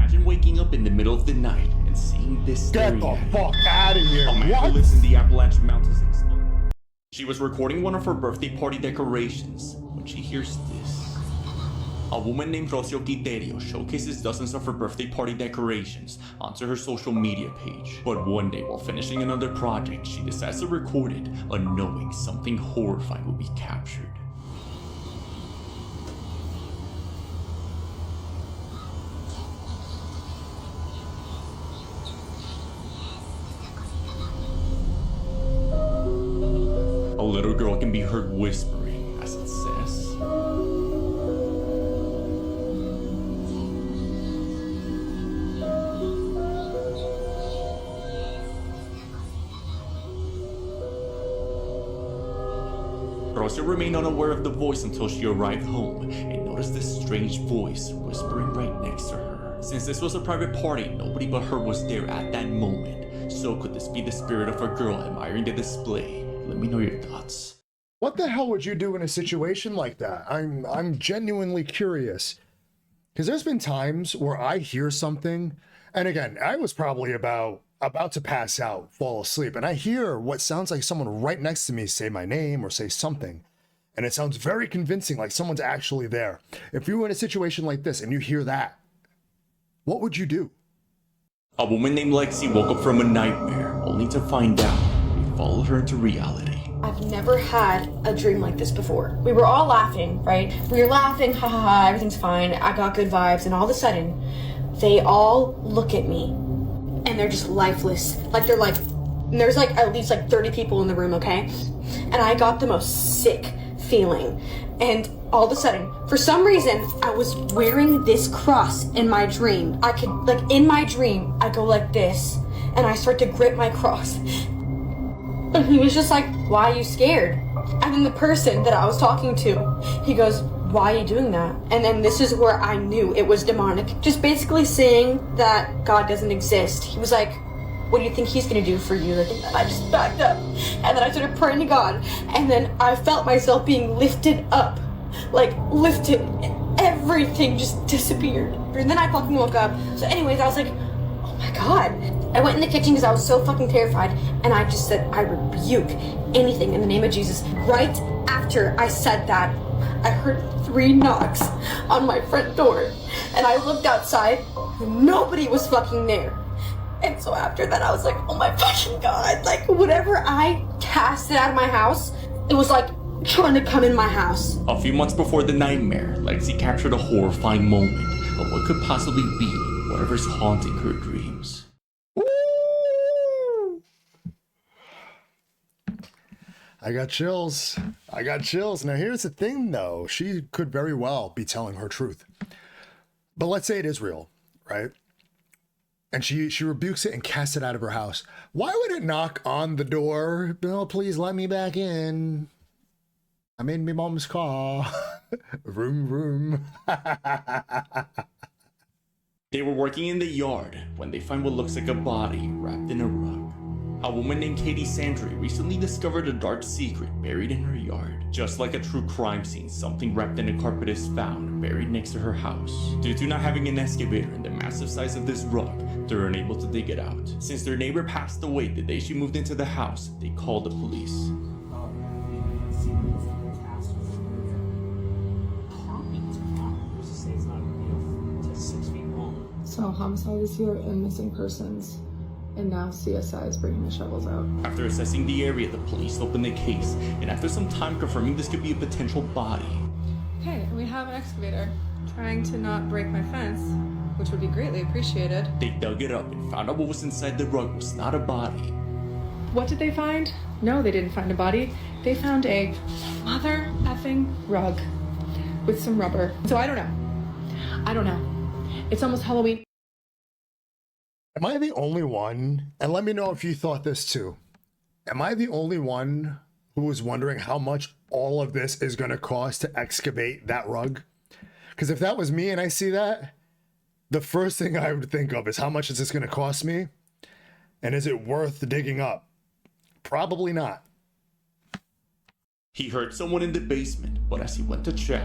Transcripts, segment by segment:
Imagine waking up in the middle of the night and seeing this. Get the fuck out of here. What? Listen, the Appalachian Mountains explode. She was recording one of her birthday party decorations when she hears this. A woman named Rocio Quiterio showcases dozens of her birthday party decorations onto her social media page. But one day, while finishing another project, she decides to record it, unknowing something horrifying will be captured. A little girl can be heard whispering, as it says. Rosa remained unaware of the voice until she arrived home and noticed this strange voice whispering right next to her. Since this was a private party, nobody but her was there at that moment. So could this be the spirit of a girl admiring the display? Let me know your thoughts. What the hell would you do in a situation like that? I'm genuinely curious. Because there's been times where I hear something, and again, I was probably about to pass out, fall asleep, and I hear what sounds like someone right next to me say my name or say something. And it sounds very convincing, like someone's actually there. If you were in a situation like this and you hear that, what would you do? A woman named Lexi woke up from a nightmare, only to find out we followed her into reality. I've never had a dream like this before. We were all laughing, right? We were laughing, ha ha ha, everything's fine, I got good vibes, and all of a sudden, they all look at me, and they're just lifeless. There's at least 30 people in the room, okay? And I got the most sick feeling. And all of a sudden, for some reason, I was wearing this cross in my dream. I could, in my dream, I go like this, and I start to grip my cross. And he was just like, why are you scared? And then the person that I was talking to, he goes, why are you doing that? And then this is where I knew it was demonic. Just basically saying that God doesn't exist. He was like, what do you think he's gonna do for you? And I just backed up. And then I started praying to God. And then I felt myself being lifted up. Lifted. Everything just disappeared. And then I fucking woke up. So anyways, I was like, oh my God. I went in the kitchen because I was so fucking terrified, and I just said, I rebuke anything in the name of Jesus. Right after I said that, I heard 3 knocks on my front door, and I looked outside, and nobody was fucking there. And so after that, I was like, oh my fucking God, whatever I casted out of my house, it was trying to come in my house. A few months before the nightmare, Lexi captured a horrifying moment of what could possibly be whatever's haunting her dreams. I got chills. Now here's the thing though. She could very well be telling her truth. But let's say it is real, right? And she rebukes it and casts it out of her house. Why would it knock on the door? Bill, please let me back in. I'm in my mom's car. Vroom. They were working in the yard when they find what looks like a body wrapped in a rug. A woman named Katie Sandry recently discovered a dark secret buried in her yard. Just like a true crime scene, something wrapped in a carpet is found buried next to her house. Due to not having an excavator and the massive size of this rug, they're unable to dig it out. Since their neighbor passed away the day she moved into the house, they called the police. So homicide is here and missing persons. And now CSI is bringing the shovels out. After assessing the area, the police opened the case, and after some time confirming this could be a potential body. Hey, we have an excavator trying to not break my fence, which would be greatly appreciated. They dug it up and found out what was inside the rug was not a body. What did they find? No, they didn't find a body. They found a mother effing rug with some rubber. So I don't know. It's almost Halloween. Am I the only one? And let me know if you thought this too. Am I the only one who was wondering how much all of this is going to cost to excavate that rug? Because if that was me and I see that, the first thing I would think of is how much is this going to cost me? And is it worth digging up? Probably not. He heard someone in the basement, but as he went to check,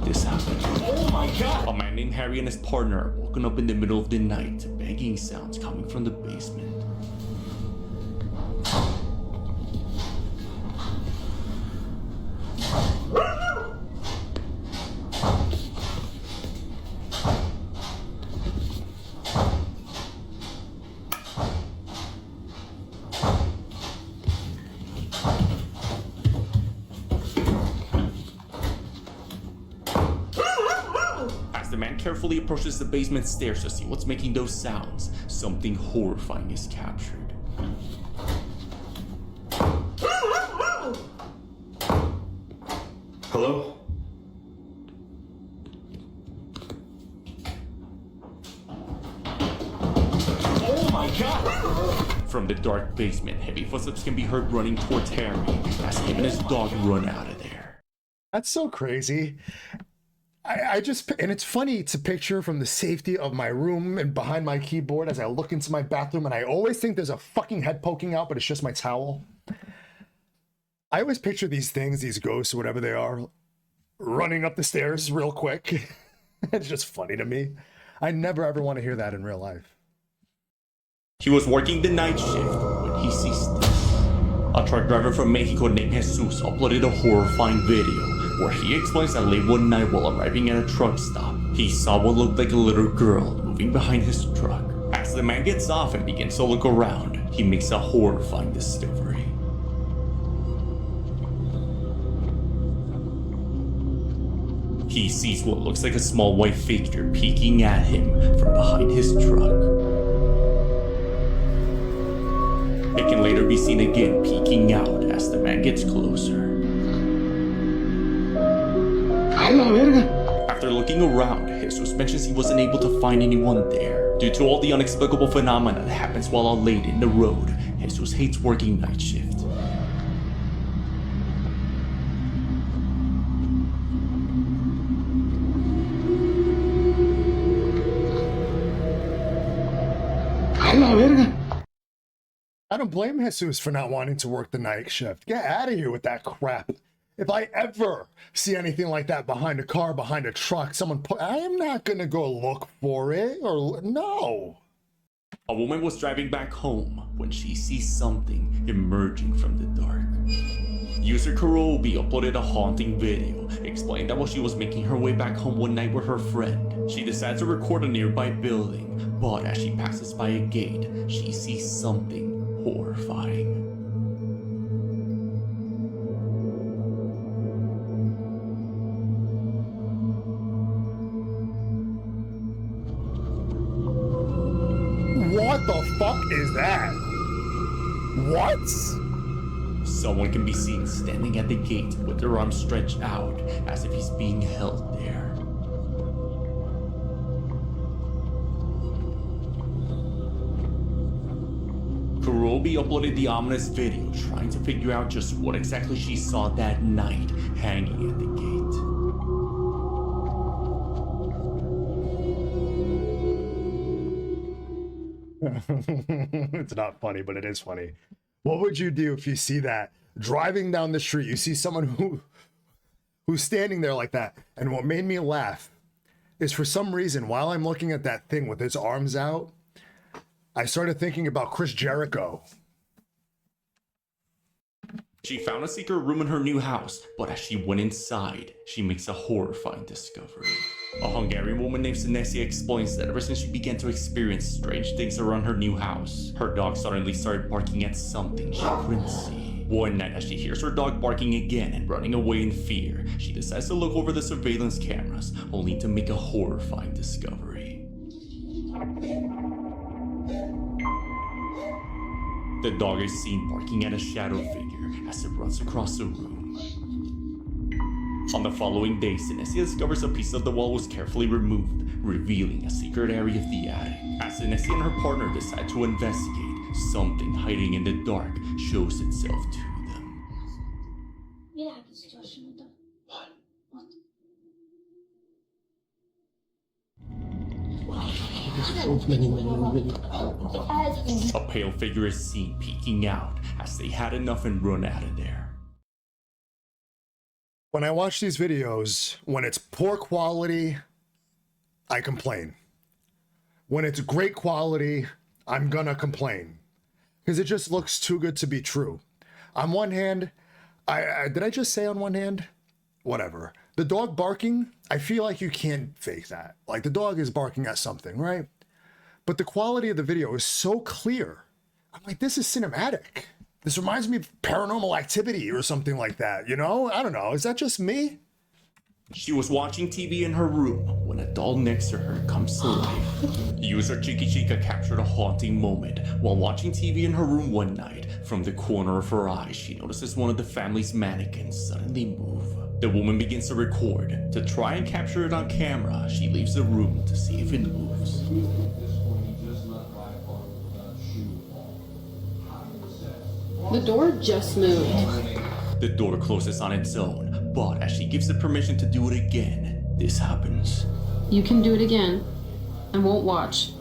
this happened. Oh my god! A man named Harry and his partner are woken up in the middle of the night to banging sounds coming from the basement. As the man carefully approaches the basement stairs to see what's making those sounds, something horrifying is captured. Hello? Oh my god! From the dark basement, heavy footsteps can be heard running towards Harry as him and his dog run out of there. That's so crazy. I just, and it's funny to picture from the safety of my room and behind my keyboard as I look into my bathroom, and I always think there's a fucking head poking out, but it's just my towel. I always picture these things, these ghosts or whatever they are, running up the stairs real quick. It's just funny to me. I never ever want to hear that in real life. He was working the night shift when he sees this. A truck driver from Mexico named Jesus uploaded a horrifying video where he explains that late one night while arriving at a truck stop, he saw what looked like a little girl moving behind his truck. As the man gets off and begins to look around, he makes a horrifying discovery. He sees what looks like a small white figure peeking at him from behind his truck. It can later be seen again peeking out as the man gets closer. After looking around, Jesus mentions he wasn't able to find anyone there. Due to all the inexplicable phenomena that happens while out late in the road, Jesus hates working night shift. I don't blame Jesus for not wanting to work the night shift. Get out of here with that crap. If I ever see anything like that behind a car, behind a truck, I am not gonna go look for it, or no. A woman was driving back home when she sees something emerging from the dark. User Kurobi uploaded a haunting video explaining that while she was making her way back home one night with her friend, she decides to record a nearby building, but as she passes by a gate, she sees something horrifying. What the fuck is that? What? Someone can be seen standing at the gate with their arms stretched out as if he's being held there. Kurobi uploaded the ominous video trying to figure out just what exactly she saw that night hanging at the gate. It's not funny, but it is funny. What would you do if you see that driving down the street? You see someone who's standing there like that. And what made me laugh is, for some reason, while I'm looking at that thing with its arms out, I started thinking about Chris Jericho. She found a secret room in her new house, but as she went inside, she makes a horrifying discovery. A Hungarian woman named Sinesia explains that ever since she began to experience strange things around her new house, her dog suddenly started barking at something she couldn't see. One night, as she hears her dog barking again and running away in fear, she decides to look over the surveillance cameras, only to make a horrifying discovery. The dog is seen barking at a shadow figure as it runs across the room. On the following day, Sinesia discovers a piece of the wall was carefully removed, revealing a secret area of the attic. As Sinesia and her partner decide to investigate, something hiding in the dark shows itself to them. A pale figure is seen peeking out as they had enough and run out of there. When I watch these videos, when it's poor quality, I complain. When it's great quality, I'm gonna complain. Because it just looks too good to be true. On one hand, did I just say on one hand? Whatever. The dog barking, I feel like you can't fake that. Like the dog is barking at something, right? But the quality of the video is so clear. I'm like, this is cinematic. This reminds me of Paranormal Activity or something like that, you know? I don't know. Is that just me? She was watching TV in her room when a doll next to her comes to life. User Chicky Chica captured a haunting moment while watching TV in her room one night. From the corner of her eye, she notices one of the family's mannequins suddenly move. The woman begins to record. To try and capture it on camera, she leaves the room to see if it moves. The door just moved. The door closes on its own, but as she gives it permission to do it again, this happens. You can do it again. I won't watch.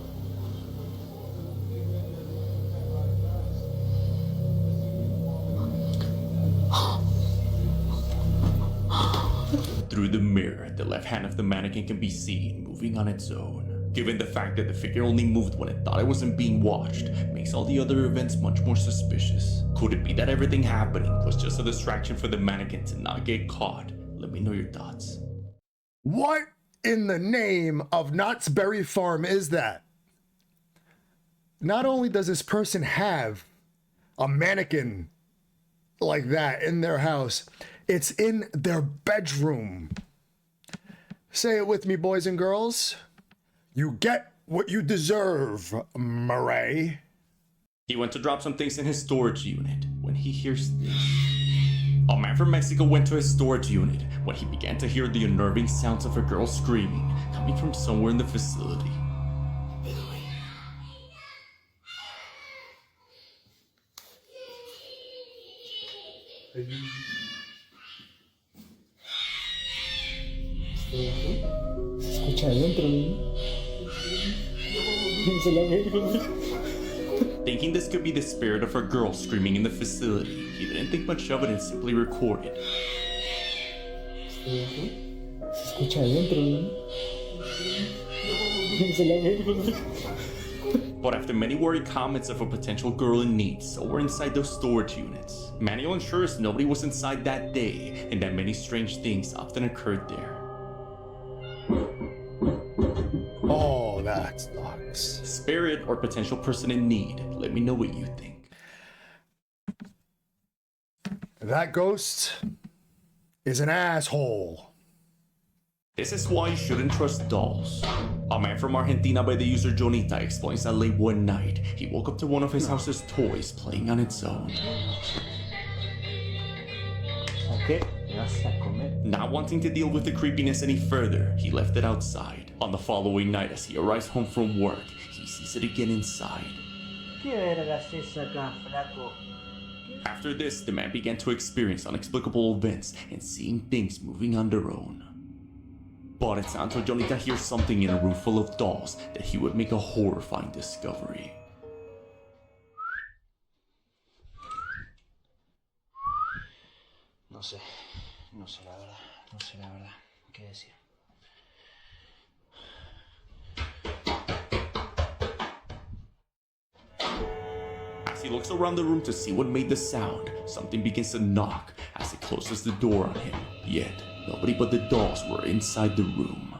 Through the mirror, the left hand of the mannequin can be seen moving on its own. Given the fact that the figure only moved when it thought it wasn't being watched, makes all the other events much more suspicious. Could it be that everything happening was just a distraction for the mannequin to not get caught? Let me know your thoughts. What in the name of Knott's Berry Farm is that? Not only does this person have a mannequin like that in their house, it's in their bedroom. Say it with me, boys and girls. You get what you deserve, Murray. He went to drop some things in his storage unit when he hears this. A man from Mexico went to his storage unit when he began to hear the unnerving sounds of a girl screaming coming from somewhere in the facility. Escucha adentro, Thinking this could be the spirit of a girl screaming in the facility, he didn't think much of it and simply recorded. Escucha adentro, But after many worried comments of a potential girl in need somewhere inside those storage units, Manuel ensures nobody was inside that day and that many strange things often occurred there. Oh, that sucks. Spirit or potential person in need, let me know what you think. That ghost is an asshole. This is why you shouldn't trust dolls. A man from Argentina by the user Jonita explains that late one night, he woke up to one of his house's toys playing on its own. ¿Qué? ¿Me vas a comer? Not wanting to deal with the creepiness any further, he left it outside. On the following night, as he arrives home from work, he sees it again inside. ¿Qué vergas es acá, flaco? After this, the man began to experience unexplicable events and seeing things moving on their own. But it's not until Jonita hears something in a room full of dolls that he would make a horrifying discovery. No sé la verdad, qué decir. As he looks around the room to see what made the sound, something begins to knock as it closes the door on him. Yet, nobody but the dolls were inside the room.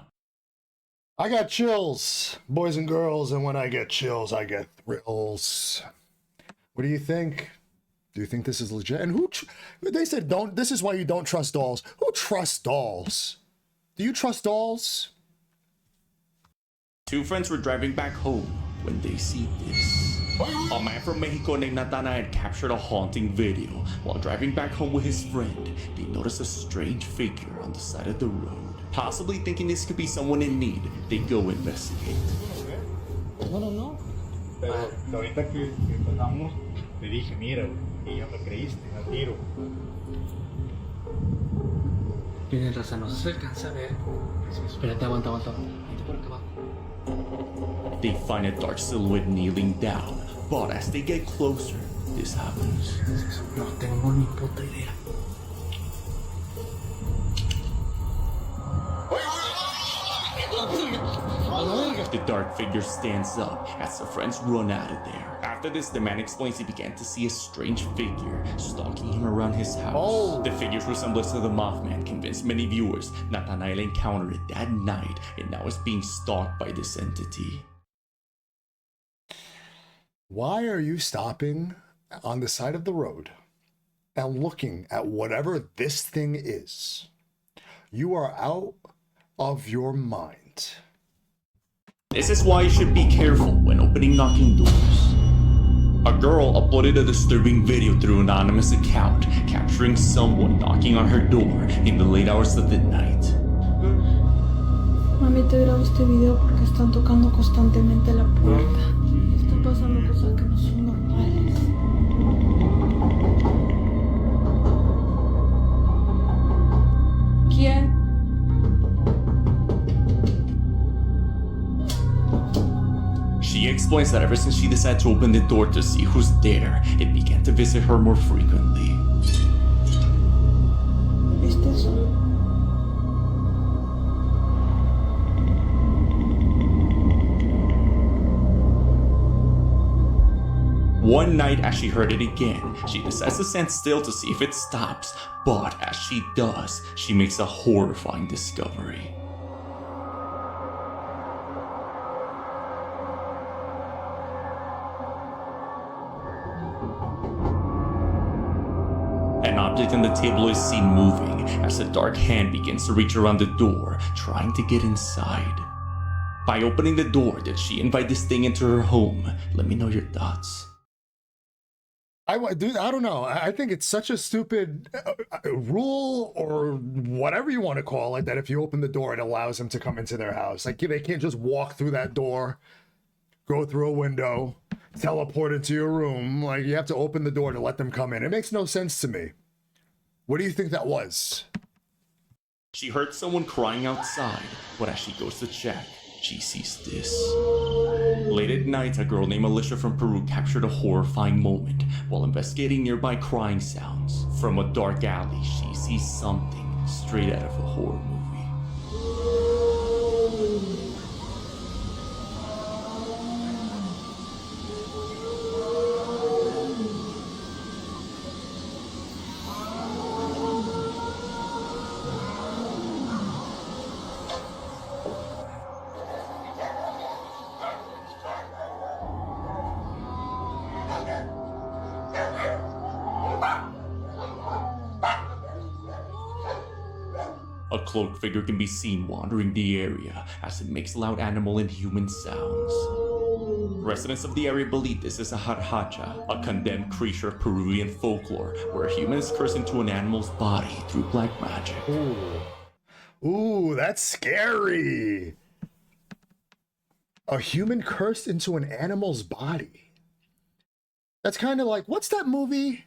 I got chills, boys and girls, and when I get chills, I get thrills. What do you think? Do you think this is legit? And they said don't, this is why you don't trust dolls. Who trusts dolls? Do you trust dolls? Two friends were driving back home when they see this. A man from Mexico named Natana had captured a haunting video. While driving back home with his friend, they noticed a strange figure on the side of the road. Possibly thinking this could be someone in need, they go investigate. No. Pero ahorita que pasamos, le dije, mira, y ya me creíste, al tiro. Tienes razón, no se alcanza a ver. Espérate, aguanta. Vente por acá abajo. They find a dark silhouette kneeling down, but as they get closer, this happens. No tengo ni puta idea. figure stands up as the friends run out of there. After this, the man explains he began to see a strange figure stalking him around his house. Oh. The figure's resemblance to the Mothman convinced many viewers Nathaniel encountered it that night and now is being stalked by this entity. Why are you stopping on the side of the road and looking at whatever this thing is? You are out of your mind. This is why you should be careful when opening knocking doors. A girl uploaded a disturbing video through an anonymous account capturing someone knocking on her door in the late hours of the night. Mami, te grabo este video porque están tocando constantemente la puerta. Están pasando cosas que no son normales. ¿Quién? She explains that ever since she decided to open the door to see who's there, it began to visit her more frequently. ¿Viste eso? One night, as she heard it again, she decides to stand still to see if it stops, but as she does, she makes a horrifying discovery. An object on the table is seen moving as a dark hand begins to reach around the door, trying to get inside. By opening the door, did she invite this thing into her home? Let me know your thoughts. I don't know. I think it's such a stupid rule or whatever you want to call it, that if you open the door, it allows them to come into their house. Like, they can't just walk through that door, go through a window, teleport into your room. Like, you have to open the door to let them come in. It makes no sense to me. What do you think that was? She heard someone crying outside, but as she goes to check, she sees this. Late at night, a girl named Alicia from Peru captured a horrifying moment while investigating nearby crying sounds. From a dark alley, she sees something straight out of a horror movie. A cloaked figure can be seen wandering the area as it makes loud animal and human sounds. Residents of the area believe this is a harhacha, a condemned creature of Peruvian folklore where a human is cursed into an animal's body through black magic. Ooh, that's scary. A human cursed into an animal's body. That's kind of like, what's that movie?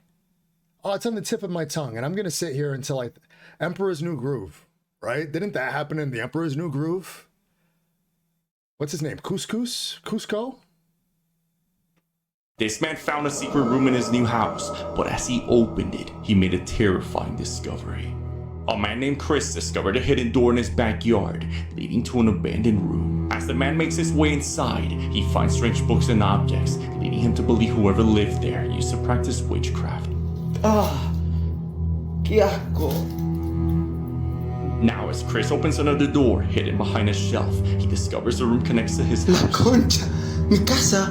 Oh, it's on the tip of my tongue, and I'm going to sit here until Emperor's New Groove, right? Didn't that happen in the Emperor's New Groove? What's his name? Cusco? This man found a secret room in his new house, but as he opened it, he made a terrifying discovery. A man named Chris discovered a hidden door in his backyard, leading to an abandoned room. As the man makes his way inside, he finds strange books and objects, leading him to believe whoever lived there used to practice witchcraft. Ah, qué asco. Now, as Chris opens another door hidden behind a shelf, he discovers the room connects to his La house. concha, mi casa.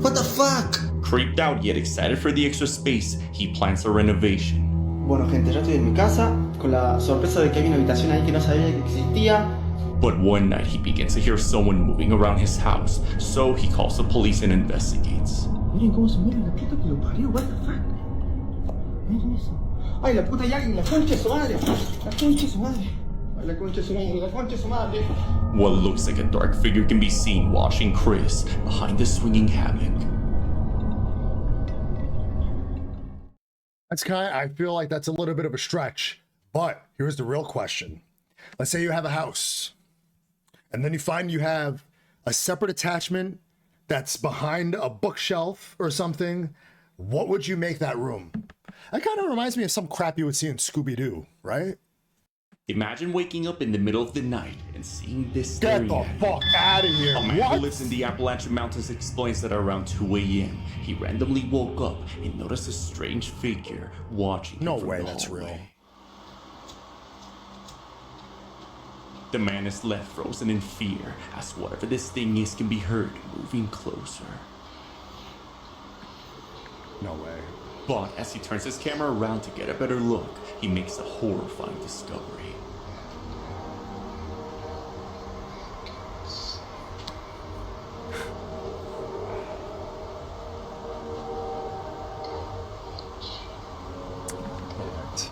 What the fuck? Creeped out yet excited for the extra space, he plans a renovation. Bueno, gente, ya estoy en mi casa con la sorpresa de que hay una habitación ahí que no sabía que existía. But one night he begins to hear someone moving around his house, so he calls the police and investigates. Miren cómo se mueve la puta que lo parió, what the fuck. Miren eso. Ay, la puta, hay alguien, la concha de su madre. La concha de su madre. Ay, la concha de su madre, la concha de su madre. What looks like a dark figure can be seen watching Chris behind the swinging hammock. I feel like that's a little bit of a stretch, but here's the real question. Let's say you have a house, and then you find you have a separate attachment that's behind a bookshelf or something. What would you make that room? That kind of reminds me of some crap you would see in Scooby-Doo, right? Imagine waking up in the middle of the night and seeing this Get staring the at you. fuck out of here. A man What? who lives in the Appalachian Mountains explains that around 2 a.m., he randomly woke up and noticed a strange figure watching him No from way the that's hallway. real. The man is left frozen in fear as whatever this thing is can be heard moving closer. No way. But as he turns his camera around to get a better look, he makes a horrifying discovery. Alright.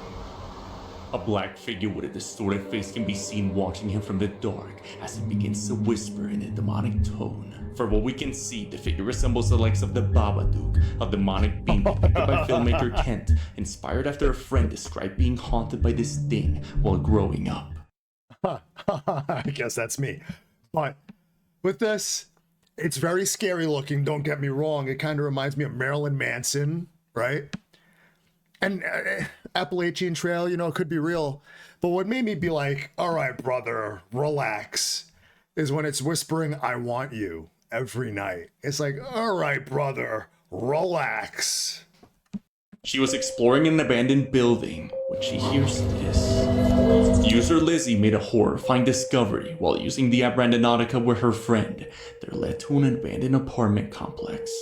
A black figure with a distorted face can be seen watching him from the dark as he begins to whisper in a demonic tone. For what we can see, the figure resembles the likes of the BABADOOK, a demonic being depicted by filmmaker Kent, inspired after a friend described being haunted by this thing while growing up. I guess that's me. But with this, it's very scary looking, don't get me wrong. It kind of reminds me of Marilyn Manson, right? And Appalachian Trail, you know, it could be real. But what made me be like, all right, brother, relax, is when it's whispering, I want you every night. It's like, all right, brother, relax. She was exploring an abandoned building when she hears this. User Lizzie made a horrifying discovery while using the app Randonautica with her friend. They're led to an abandoned apartment complex.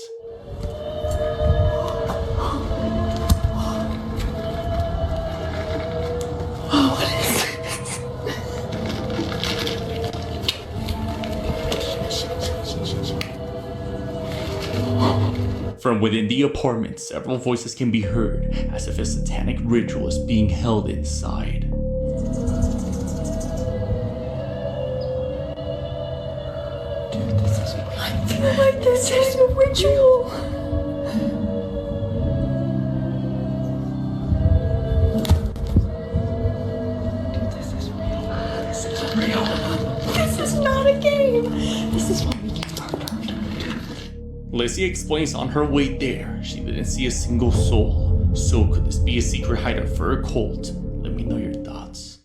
From within the apartment, several voices can be heard, as if a satanic ritual is being held inside. I feel like this is a ritual. This is not a game. This is why we get murdered. Lizzie explains on her way there, she didn't see a single soul. So could this be a secret hideout for a cult? Let me know your thoughts.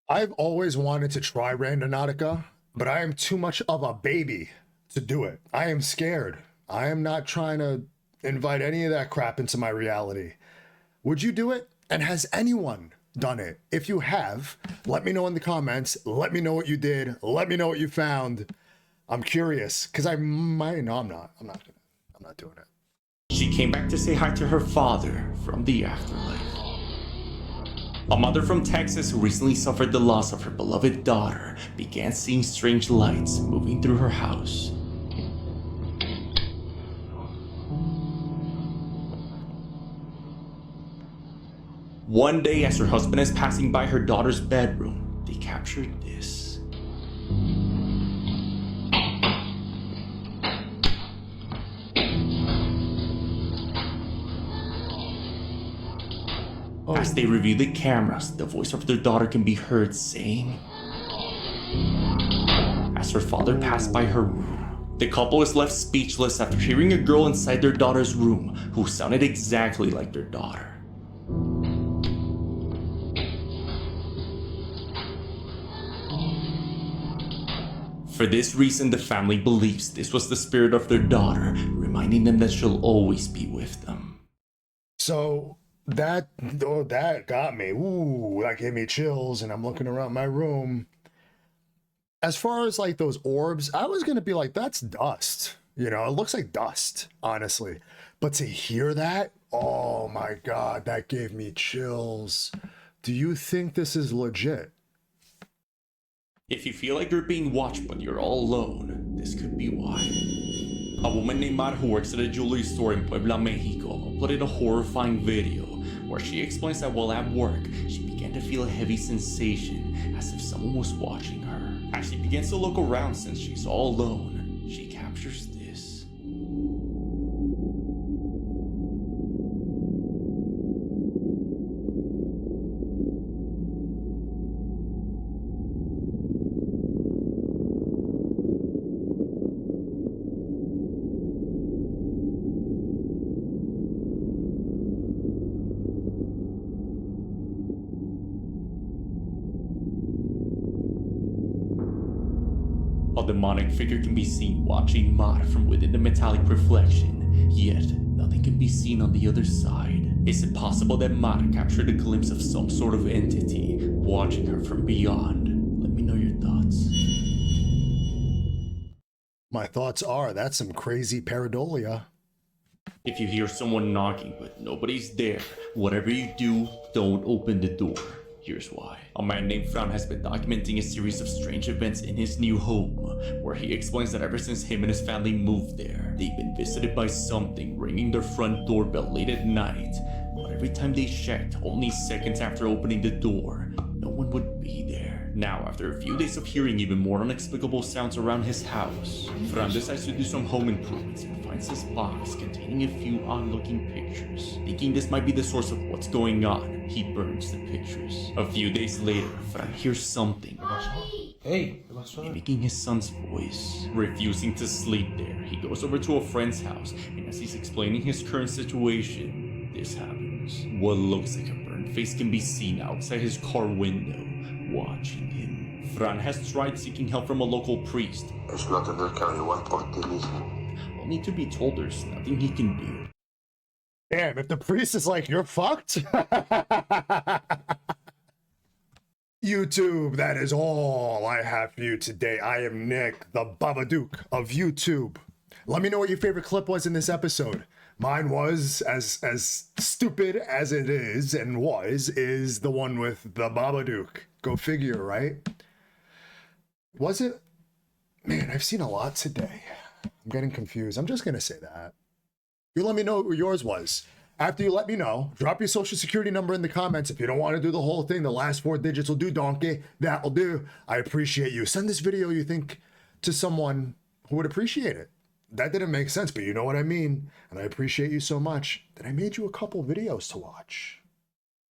I've always wanted to try Randonautica, but I am too much of a baby to do it. I am scared. I am not trying to invite any of that crap into my reality. Would you do it? And has anyone done it? If you have, let me know in the comments. Let me know what you did. Let me know what you found. I'm curious, because I'm not doing it. She came back to say hi to her father from the afterlife. A mother from Texas who recently suffered the loss of her beloved daughter began seeing strange lights moving through her house. One day, as her husband is passing by her daughter's bedroom, they captured this. As they review the cameras, the voice of their daughter can be heard saying, as her father passed by her room. The couple is left speechless after hearing a girl inside their daughter's room who sounded exactly like their daughter. For this reason, the family believes this was the spirit of their daughter, reminding them that she'll always be with them. So that got me. Ooh, that gave me chills, and I'm looking around my room. As far as like those orbs, I was gonna be like, that's dust. You know, it looks like dust, honestly. But to hear that, oh my God, that gave me chills. Do you think this is legit? If you feel like you're being watched but you're all alone, this could be why. A woman named Mar who works at a jewelry store in Puebla, Mexico, uploaded a horrifying video where she explains that while at work, she began to feel a heavy sensation as if someone was watching her. As she begins to look around since she's all alone, she captures this. demonic figure can be seen watching Mar from within the metallic reflection, yet nothing can be seen on the other side. Is it possible that Mar captured a glimpse of some sort of entity watching her from beyond? Let me know your thoughts. My thoughts are that's some crazy pareidolia. If you hear someone knocking but nobody's there, whatever you do, don't open the door. Here's why. A man named Fran has been documenting a series of strange events in his new home, where he explains that ever since him and his family moved there, they've been visited by something ringing their front doorbell late at night. But every time they checked, only seconds after opening the door, no one would be there. Now, after a few days of hearing even more inexplicable sounds around his house, Fran decides to do some home improvements and finds this box containing a few odd-looking pictures. Thinking this might be the source of what's going on, he burns the pictures. A few days later, Fran hears something Hey, ¿qué pasó? mimicking his son's voice. Refusing to sleep there, he goes over to a friend's house, and as he's explaining his current situation, this happens. What looks like a burnt face can be seen outside his car window, watching him. Fran has tried seeking help from a local priest, only to be told there's nothing he can do. Damn, if the priest is like, you're fucked. YouTube, that is all I have for you today. I am Nick, the Babadook of YouTube. Let me know what your favorite clip was in this episode. Mine was, as stupid as it is and is the one with the Babadook. Go figure, right? Was it? Man, I've seen a lot today. I'm getting confused. I'm just going to say that. You let me know what yours was. After you let me know, drop your social security number in the comments. If you don't want to do the whole thing, the last 4 digits will do, donkey. That'll do. I appreciate you. Send this video you think to someone who would appreciate it. That didn't make sense, but you know what I mean. And I appreciate you so much that I made you a couple videos to watch.